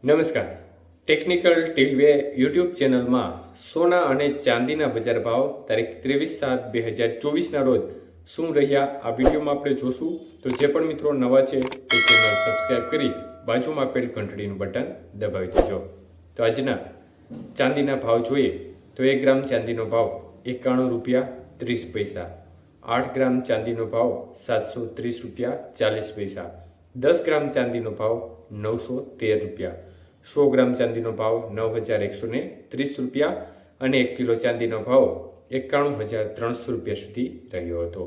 નમસ્કાર. Technical ટીલવે YouTube ચેનલમાં સોના અને ચાંદીના બજાર ભાવ તારીખ 23/7/2024ના રોજ શું રહ્યા આ વિડીયોમાં આપણે જોશું. તો જે પણ મિત્રો નવા છે તે ચેનલ સબસ્ક્રાઇબ કરી બાજુમાં આપેલ ઘંટડીનું બટન દબાવી દેજો. તો આજના ચાંદીના ભાવ જોઈએ તો 1 ગ્રામ ચાંદીનો ભાવ ₹91.30, 8 ગ્રામ ચાંદીનો ભાવ ₹730.40, 10 ગ્રામ ચાંદીનો ભાવ ₹913, 100 ગ્રામ ચાંદીનો ભાવ ₹9,130 અને 1 કિલો ચાંદીનો ભાવ ₹91,300 સુધી રહ્યો હતો.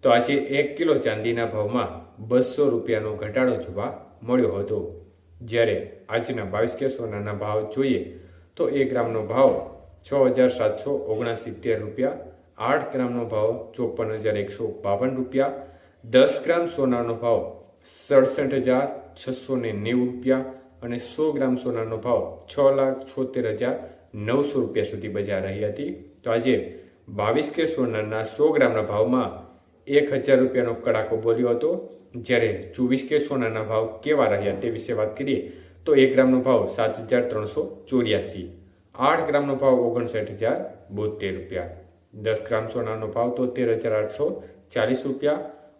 તો આજે 1 કિલો ચાંદીના ભાવમાં ₹200નો ઘટાડો જોવા મળ્યો હતો. જ્યારે આજના 22 કે સોનાના ભાવ જોઈએ તો 1 ગ્રામનો ભાવ ₹6,779, 8 ગ્રામનો ભાવ ₹54,152, 10 ગ્રામ સોનાનો ભાવ ₹67,690 અને 100 ગ્રામ સોનાનો ભાવ ₹6,76,900 સુધી બજાર રહી હતી. તો આજે 22 કે સોનાના 100 ગ્રામના ભાવમાં ₹1,000નો કડાકો બોલ્યો હતો. જ્યારે 24 કે સોનાના ભાવ કેવા રહ્યા તે વિશે વાત કરીએ તો 1 ગ્રામનો ભાવ ₹7,384, 8 ગ્રામનો ભાવ ₹59,072, 10 ગ્રામ સોનાનો ભાવ ₹73,840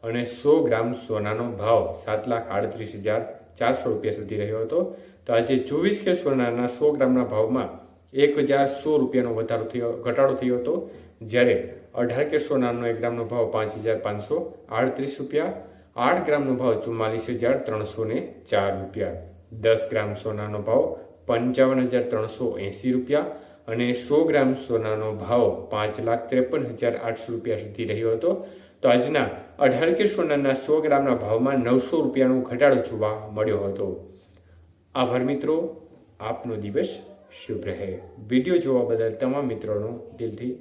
અને 100 ગ્રામ સોનાનો ભાવ ₹7,38,400 સુધી રહ્યો હતો. તો આજે 24 કે સોનાના 100 ગ્રામના ભાવમાં ₹1,010નો ઘટાડો થયો હતો. જ્યારે 18 કે સોનાનો 1 ગ્રામનો ભાવ ₹5,538, 8 ગ્રામનો ભાવ ₹44,304, 10 ગ્રામ સોનાનો ભાવ ₹55,380 અને 100 ગ્રામ સોનાનો ભાવ ₹5,53,800 સુધી રહ્યો હતો. તો આજના 18 કે સોનાના 100 ગ્રામના ભાવમાં ₹900નો ઘટાડો જોવા મળ્યો હતો. આભાર મિત્રો, આપનો દિવસ શુભ રહે. વિડીયો જોવા બદલ તમામ મિત્રોનો દિલથી